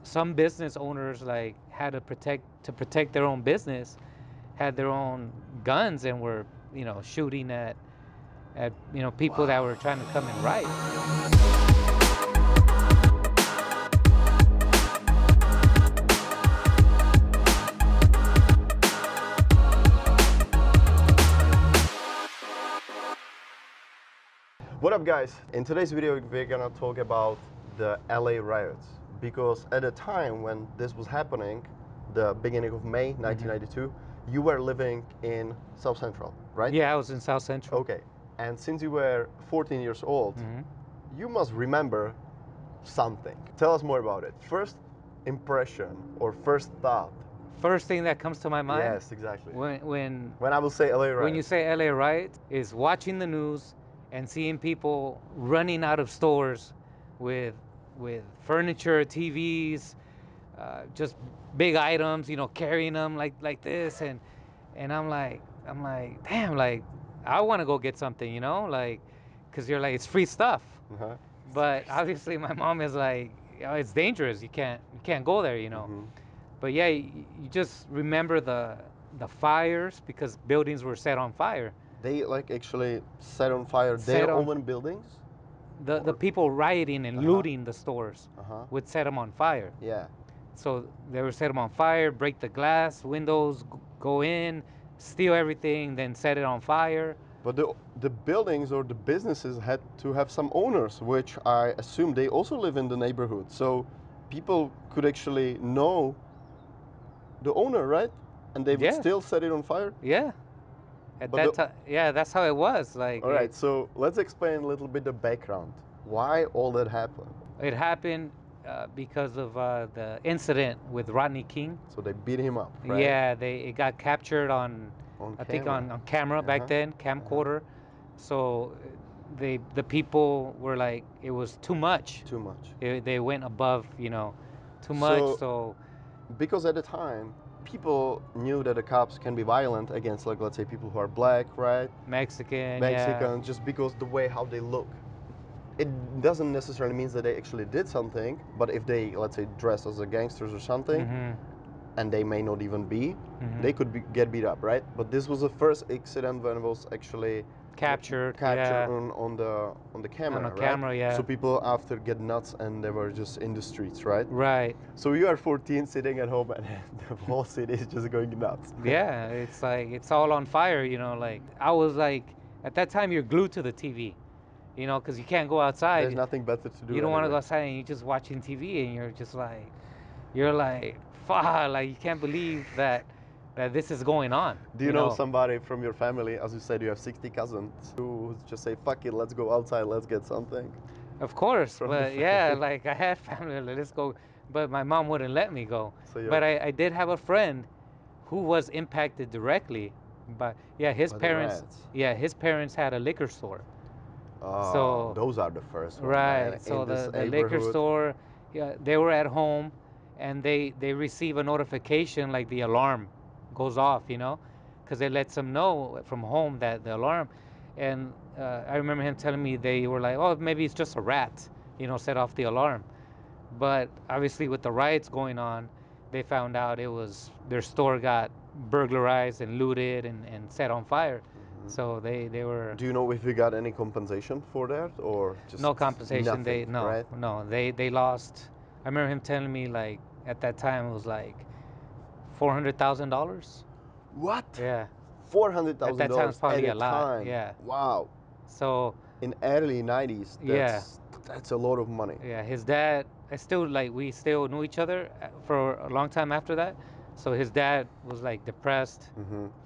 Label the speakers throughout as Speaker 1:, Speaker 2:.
Speaker 1: some business owners like had to protect their own business, had their own guns and were, you know, shooting at you know, people that were trying to come and riot.
Speaker 2: What up, guys? In today's video we're gonna talk about the LA riots, because at the time when this was happening, the beginning of May 1992, you were living in South Central, right?
Speaker 1: Yeah, I was in South Central.
Speaker 2: Okay, and since you were 14 years old, you must remember something. Tell us more about it. First impression or first thought.
Speaker 1: First thing that comes to my mind.
Speaker 2: Yes, exactly.
Speaker 1: When
Speaker 2: I will say LA riots.
Speaker 1: When you say LA riot, is watching the news and seeing people running out of stores with furniture, TVs, just big items, you know, carrying them like this, and I'm like, damn, like I want to go get something, you know, like, cause you're like, it's free stuff. But obviously my mom is like, oh, it's dangerous. You can't go there, you know. But yeah, you just remember the fires, because buildings were set on fire.
Speaker 2: They like actually set on fire their own buildings?
Speaker 1: The people rioting and looting the stores would set them on fire.
Speaker 2: Yeah.
Speaker 1: So they would set them on fire, break the glass, windows, go in, steal everything, then set it on fire.
Speaker 2: But the buildings or the businesses had to have some owners, which I assume they also live in the neighborhood. So people could actually know the owner, right? And they would still set it on fire?
Speaker 1: Yeah. At that time, yeah, that's how it was. Like.
Speaker 2: All right, so let's explain a little bit the background. Why all that happened?
Speaker 1: It happened because of the incident with Rodney King.
Speaker 2: So they beat him up, right?
Speaker 1: Yeah, it got captured on I think on camera back then, camcorder. So the people were like, it was too much.
Speaker 2: Too much.
Speaker 1: They went above, you know, too much. So
Speaker 2: because at the time, people knew that the cops can be violent against, like, let's say people who are black, right?
Speaker 1: Mexican,
Speaker 2: just because the way how they look. It doesn't necessarily mean that they actually did something, but if they, let's say, dress as a gangsters or something, and they may not even be, they could get beat up, right? But this was the first incident when it was actually
Speaker 1: captured
Speaker 2: on the camera,
Speaker 1: on the camera, yeah.
Speaker 2: So people after get nuts and they were just in the streets, right?
Speaker 1: Right.
Speaker 2: So you are 14 sitting at home and the whole city is just going nuts.
Speaker 1: Yeah, it's like, it's all on fire, you know, like I was like, at that time you're glued to the TV, you know, because you can't go outside.
Speaker 2: There's nothing better to do.
Speaker 1: You don't want to go outside and you're just watching TV and you're like, fuck, like you can't believe that this is going on.
Speaker 2: Do you know somebody from your family, as you said, you have 60 cousins, who just say, fuck it, let's go outside, let's get something?
Speaker 1: Of course, but yeah, like I had family, let's go, but my mom wouldn't let me go. So but I did have a friend who was impacted directly, but yeah, his parents had a liquor store.
Speaker 2: Oh,
Speaker 1: so
Speaker 2: those are the first ones.
Speaker 1: Right, so the liquor store, yeah, they were at home and they receive a notification, like the alarm goes off, you know, because it lets them know from home that the alarm. And I remember him telling me they were like, oh, maybe it's just a rat, you know, set off the alarm. But obviously with the riots going on, they found out it was their store got burglarized and looted and set on fire. So they were.
Speaker 2: Do you know if we got any compensation for that, or just
Speaker 1: no compensation?
Speaker 2: Nothing,
Speaker 1: They lost. I remember him telling me, like, at that time it was like $400,000.
Speaker 2: What?
Speaker 1: Yeah.
Speaker 2: $400,000
Speaker 1: at that time was probably
Speaker 2: at
Speaker 1: a lot.
Speaker 2: Time.
Speaker 1: Yeah.
Speaker 2: Wow.
Speaker 1: So
Speaker 2: in early 90s, that's a lot of money.
Speaker 1: Yeah, his dad, we still knew each other for a long time after that. So his dad was like depressed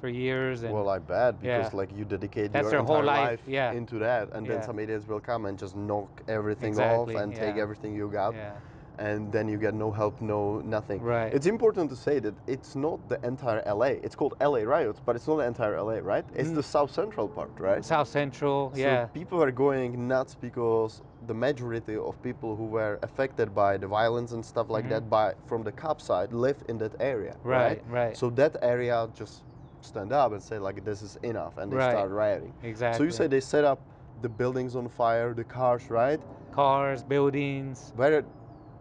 Speaker 1: for years. And
Speaker 2: well, I bet, because like you dedicate your
Speaker 1: whole
Speaker 2: entire life
Speaker 1: yeah.
Speaker 2: into that, and then some idiots will come and just knock everything off and take everything you got.
Speaker 1: Yeah.
Speaker 2: And then you get no help, no nothing.
Speaker 1: Right.
Speaker 2: It's important to say that it's not the entire LA. It's called LA riots, but it's not the entire LA, right? It's the South Central part, right?
Speaker 1: South Central,
Speaker 2: so people are going nuts because the majority of people who were affected by the violence and stuff like that from the cop side live in that area, right?
Speaker 1: Right.
Speaker 2: So that area just stand up and say, like, this is enough, and they start rioting.
Speaker 1: Exactly.
Speaker 2: So you say they set up the buildings on fire, the cars, right?
Speaker 1: Cars, buildings.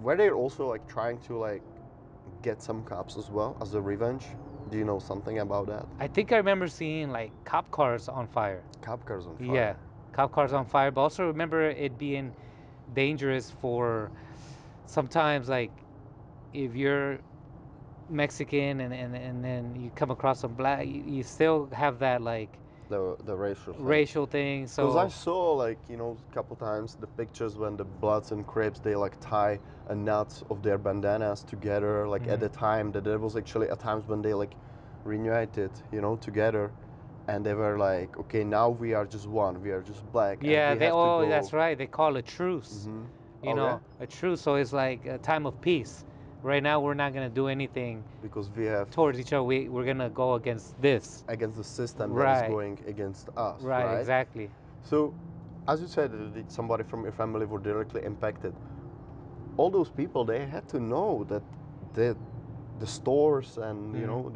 Speaker 2: were they also like trying to like get some cops as well as a revenge? Do you know something about that?
Speaker 1: I think I remember seeing like cop cars on fire.
Speaker 2: Cop cars on fire.
Speaker 1: Yeah, cop cars on fire. But also remember it being dangerous for sometimes, like if you're Mexican and then you come across some black, you still have that like
Speaker 2: The
Speaker 1: racial thing. So
Speaker 2: because I saw like, you know, a couple times the pictures when the Bloods and Crips, they like tie a knot of their bandanas together, like at the time that there was actually at times when they like reunited, you know, together, and they were like, okay, now we are just one, we are just black.
Speaker 1: yeah,
Speaker 2: and we
Speaker 1: they
Speaker 2: have to go.
Speaker 1: that's right. They call it a truce. You know, a truce. So it's like a time of peace. Right now, we're not gonna do anything
Speaker 2: because we have
Speaker 1: towards each other. We're gonna go against this,
Speaker 2: against the system that
Speaker 1: Right.
Speaker 2: is going against us.
Speaker 1: right? Exactly.
Speaker 2: So, as you said, that somebody from your family were directly impacted. All those people, they had to know that the stores and you know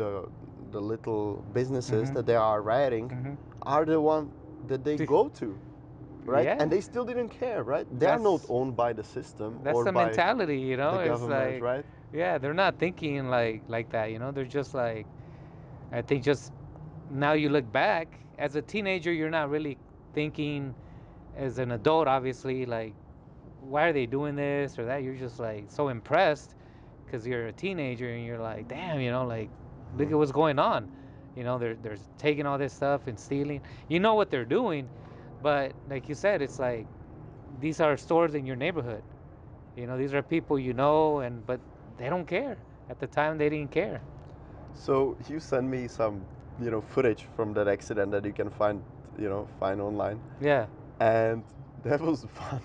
Speaker 2: the little businesses that they are rioting are the one that they go to, right?
Speaker 1: Yeah.
Speaker 2: And they still didn't care, right? They are not
Speaker 1: That's-
Speaker 2: owned by the system
Speaker 1: That's
Speaker 2: or
Speaker 1: the
Speaker 2: by
Speaker 1: mentality, you know.
Speaker 2: the
Speaker 1: It's
Speaker 2: government,
Speaker 1: like,
Speaker 2: right?
Speaker 1: yeah, they're not thinking like that, you know. They're just like, I think just now you look back as a teenager, you're not really thinking. As an adult, obviously, like, why are they doing this or that? You're just like so impressed because you're a teenager and you're like, damn, you know, like, look at what's going on. You know, they're taking all this stuff and stealing. You know what they're doing, but like you said, it's like these are stores in your neighborhood. You know, these are people you know, but they don't care. At the time, they didn't care.
Speaker 2: So you send me some, you know, footage from that accident that you can find, you know, find online.
Speaker 1: Yeah.
Speaker 2: And that was fun.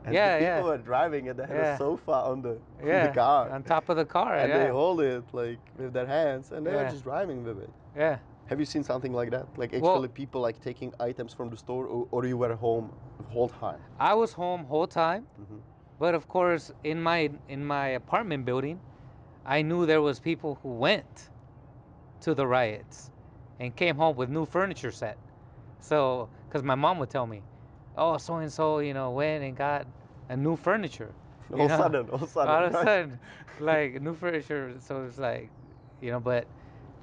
Speaker 2: And
Speaker 1: Yeah,
Speaker 2: the people
Speaker 1: yeah.
Speaker 2: were driving and they had
Speaker 1: Yeah.
Speaker 2: a sofa on the
Speaker 1: Yeah.
Speaker 2: car.
Speaker 1: On top of the car.
Speaker 2: And
Speaker 1: yeah.
Speaker 2: they hold it like with their hands and they were
Speaker 1: Yeah.
Speaker 2: just driving with it.
Speaker 1: Yeah.
Speaker 2: Have you seen something like that? Like actually
Speaker 1: Well-
Speaker 2: people like taking items from the store or you were home the whole time?
Speaker 1: I was home whole time, but of course, in my apartment building, I knew there was people who went to the riots and came home with new furniture set. So, because my mom would tell me, oh, so and so, you know, went and got a new furniture.
Speaker 2: All of a sudden,
Speaker 1: All of a
Speaker 2: right?
Speaker 1: sudden, like new furniture. So it's like, you know, but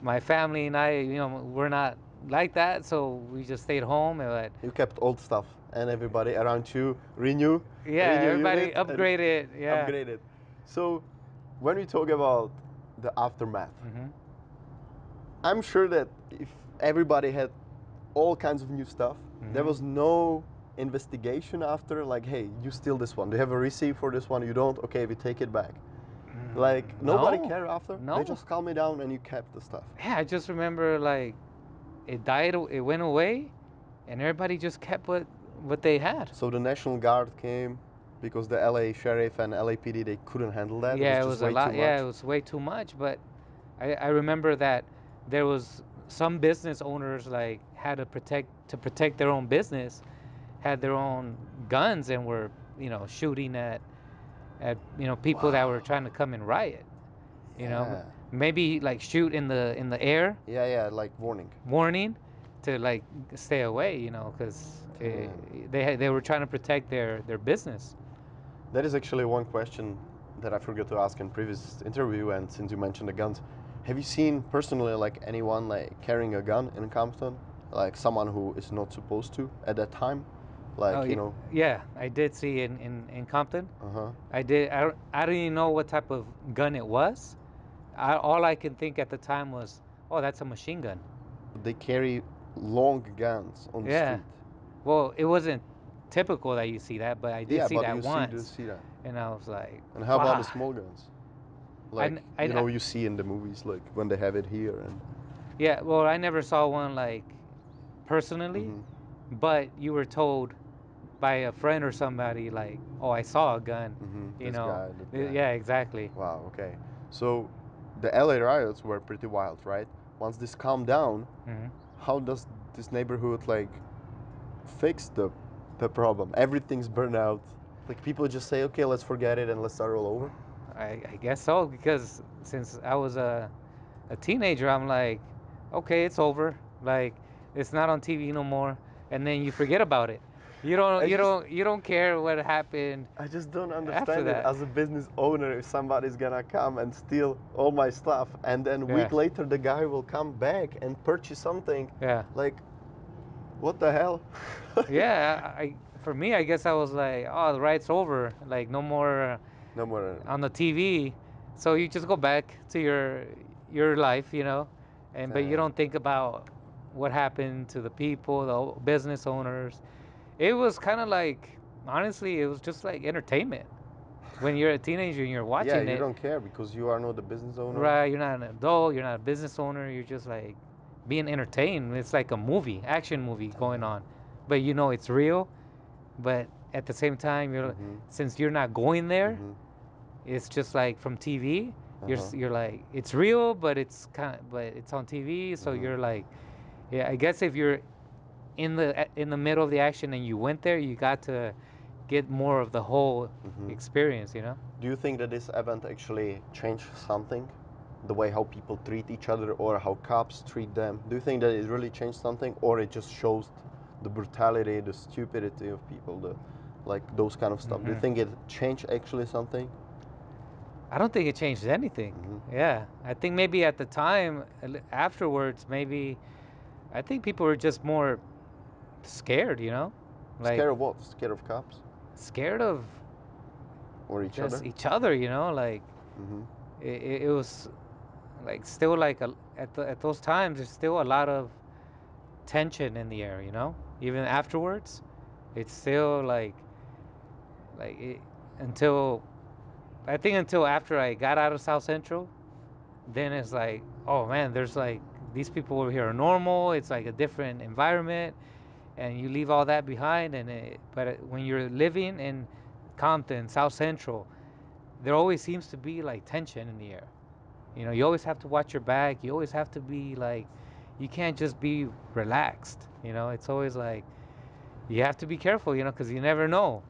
Speaker 1: my family and I, you know, we're not like that. So we just stayed home and like,
Speaker 2: You kept old stuff and everybody around you renew.
Speaker 1: yeah,
Speaker 2: renew
Speaker 1: everybody
Speaker 2: unit and
Speaker 1: upgraded. Yeah.
Speaker 2: upgraded. So when we talk about the aftermath, I'm sure that if everybody had all kinds of new stuff, there was no investigation after, like, hey, you steal this one. Do you have a receipt for this one? You don't? Okay, we take it back. Like, nobody
Speaker 1: No.
Speaker 2: cared after?
Speaker 1: No.
Speaker 2: They just calmed me down and you kept the stuff.
Speaker 1: Yeah, I just remember like it died, it went away, and everybody just kept what they had.
Speaker 2: So the National Guard came because the LA Sheriff and LAPD, they couldn't handle that.
Speaker 1: Yeah,
Speaker 2: it
Speaker 1: it
Speaker 2: was
Speaker 1: was
Speaker 2: just
Speaker 1: a
Speaker 2: way
Speaker 1: lot.
Speaker 2: too
Speaker 1: Yeah,
Speaker 2: much.
Speaker 1: it was way too much. But I remember that there was some business owners like had to protect their own business, had their own guns and were, you know, shooting at you know, people that were trying to come and riot. You know,
Speaker 2: Yeah.
Speaker 1: maybe like shoot in the air,
Speaker 2: Yeah, like warning.
Speaker 1: warning to like stay away. You know, because they were trying to protect their business.
Speaker 2: That is actually one question that I forgot to ask in previous interview, and since you mentioned the guns, have you seen personally like anyone like carrying a gun in Compton? Like someone who is not supposed to at that time? Like, you know.
Speaker 1: Yeah, I did see in Compton. I did. I didn't even know what type of gun it was. All I can think at the time was, oh, that's a machine gun.
Speaker 2: They carry long guns on the
Speaker 1: Yeah.
Speaker 2: street.
Speaker 1: Well, it wasn't typical that you see that, but I did see that once.
Speaker 2: You see that.
Speaker 1: And I was like,
Speaker 2: And how about the
Speaker 1: "Fuck."
Speaker 2: small guns? Like,
Speaker 1: I-
Speaker 2: you know, you see in the movies, like when they have it here and.
Speaker 1: Yeah, well, I never saw one like personally, but you were told by a friend or somebody like, oh, I saw a gun. You
Speaker 2: This
Speaker 1: know.
Speaker 2: guy, that guy.
Speaker 1: Yeah, exactly.
Speaker 2: Wow, okay. So the LA riots were pretty wild, right? Once this calmed down, how does this neighborhood like fix the problem? Everything's burned out. Like people just say, okay, let's forget it and let's start all over.
Speaker 1: I guess so, because since I was a teenager, I'm like, okay, it's over. Like, it's not on TV no more. And then you forget about it. You don't care what happened.
Speaker 2: I just don't
Speaker 1: After
Speaker 2: understand it
Speaker 1: that.
Speaker 2: as a business owner. If somebody's gonna come and steal all my stuff, and then a week
Speaker 1: Yeah.
Speaker 2: later the guy will come back and purchase something,
Speaker 1: Yeah.
Speaker 2: like, what the hell?
Speaker 1: Yeah, for me, I guess I was like, oh, the right's over. Like, no more
Speaker 2: No more.
Speaker 1: on the TV. So you just go back to your life, but you don't think about what happened to the people, the business owners. It was kind of like, honestly, it was just like entertainment. When you're a teenager and you're watching
Speaker 2: Yeah, you
Speaker 1: it,
Speaker 2: don't care because you are not the business owner.
Speaker 1: right? You're not an adult. You're not a business owner. You're just like being entertained. It's like a movie, action movie going on, but it's real. But at the same time, since you're not going there, it's just like from TV. You're like, it's real, but it's on TV. So you're like, yeah. I guess if you're in the middle of the action and you went there, you got to get more of the whole experience.
Speaker 2: Do you think that this event actually changed something? The way how people treat each other or how cops treat them? Do you think that it really changed something, or it just shows the brutality, the stupidity of people, like those kind of stuff? Do you think it changed actually something?
Speaker 1: I don't think it changed anything. Yeah, I think maybe at the time, afterwards, maybe I think people were just more scared. Like,
Speaker 2: Scared of what? Scared of cops
Speaker 1: scared of
Speaker 2: or each
Speaker 1: just
Speaker 2: other?
Speaker 1: each other. Like it was like still like at those times there's still a lot of tension in the air. Even afterwards, it's still like it, until after I got out of South Central, then it's like, oh man, there's like these people over here are normal. It's like a different environment, and you leave all that behind. But when you're living in Compton, South Central, there always seems to be like tension in the air. You always have to watch your back. You always have to be like, you can't just be relaxed. It's always like you have to be careful. Because you never know.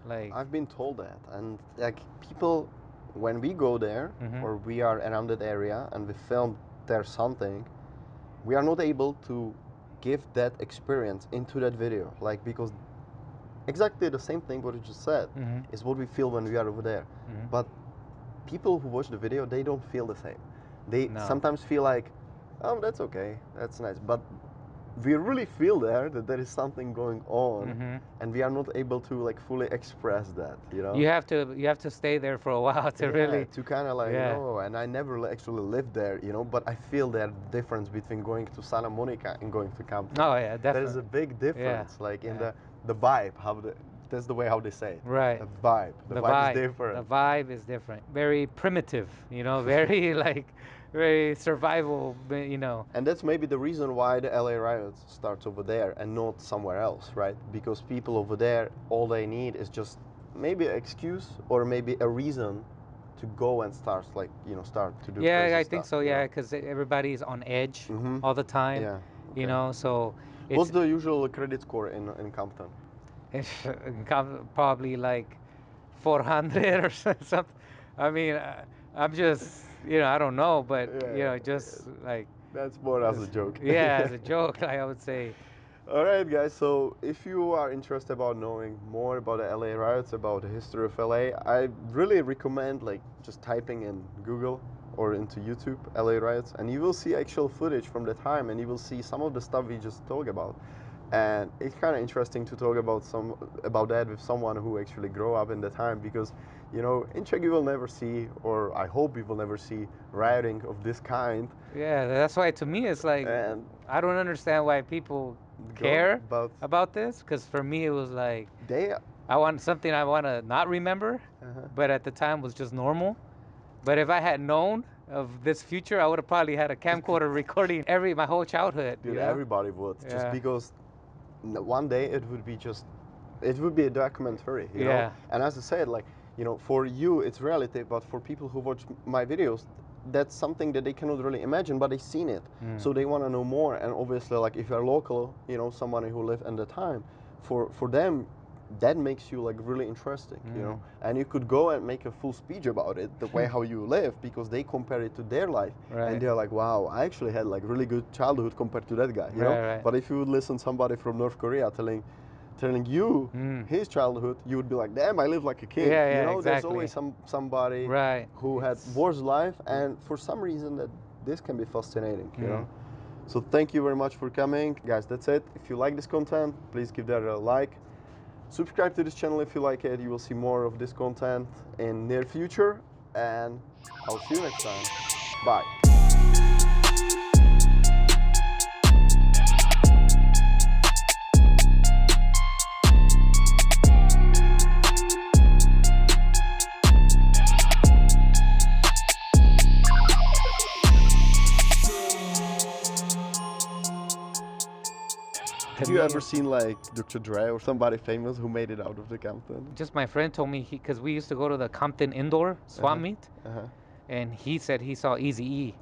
Speaker 1: Like,
Speaker 2: I've been told that, and like people, when we go there or we are around that area and we film there something, we are not able to give that experience into that video, like, because exactly the same thing what you just said is what we feel when we are over there. But people who watch the video, they don't feel the same. They sometimes feel like, oh, that's okay, that's nice, but we really feel there that there is something going on, and we are not able to like fully express that.
Speaker 1: You have to stay there for a while to really
Speaker 2: to kind of like no. And I never actually lived there, but I feel that difference between going to Santa Monica and going to Compton.
Speaker 1: Oh yeah, definitely.
Speaker 2: There is a big difference, like in the vibe. That's the way how they say it.
Speaker 1: Right.
Speaker 2: The vibe. The vibe is different.
Speaker 1: The vibe is different. Very primitive, very like very survival,
Speaker 2: And that's maybe the reason why the LA riots starts over there and not somewhere else, right? Because people over there, all they need is just maybe an excuse or maybe a reason to go and start to do crazy
Speaker 1: I
Speaker 2: stuff,
Speaker 1: think so, because everybody's on edge all the time.
Speaker 2: Yeah. Okay.
Speaker 1: So
Speaker 2: What's the usual credit score in Compton?
Speaker 1: it's probably like 400 or something. I mean, I'm just, I don't know, but just like,
Speaker 2: that's more as a joke.
Speaker 1: Yeah, as a joke, I would say.
Speaker 2: All right, guys. So if you are interested about knowing more about the LA riots, about the history of LA, I really recommend like just typing in Google or into YouTube LA riots, and you will see actual footage from the time, and you will see some of the stuff we just talked about. And it's kind of interesting to talk about that with someone who actually grew up in the time, because in Czech you will never see, or I hope you will never see, rioting of this kind.
Speaker 1: Yeah, that's why to me it's like, and I don't understand why people care about this, because for me it was like I want something I want to not remember, but at the time was just normal. But if I had known of this future, I would have probably had a camcorder recording my whole childhood.
Speaker 2: Dude, everybody would, just because one day it would be a documentary, you know? And as I said, like, for you it's reality, but for people who watch my videos, that's something that they cannot really imagine, but they've seen it. So they want to know more. And obviously, like, if you're local, someone who lived in the time, for them, that makes you like really interesting, and you could go and make a full speech about it, the way how you live, because they compare it to their life, and they're like, wow, I actually had like really good childhood compared to that guy, you know. But if you would listen to somebody from North Korea telling, telling you his childhood, you would be like, damn, I live like a king.
Speaker 1: Yeah, yeah,
Speaker 2: you know, there's
Speaker 1: exactly.
Speaker 2: always somebody
Speaker 1: Right.
Speaker 2: who had worse life, and for some reason that this can be fascinating, you know. So thank you very much for coming. Guys, that's it. If you like this content, please give that a like. Subscribe to this channel if you like it. You will see more of this content in near future, and I'll see you next time. Bye. Have you ever seen like Dr. Dre or somebody famous who made it out of the Compton?
Speaker 1: Just my friend told me, because we used to go to the Compton indoor swap meet, and he said he saw Eazy-E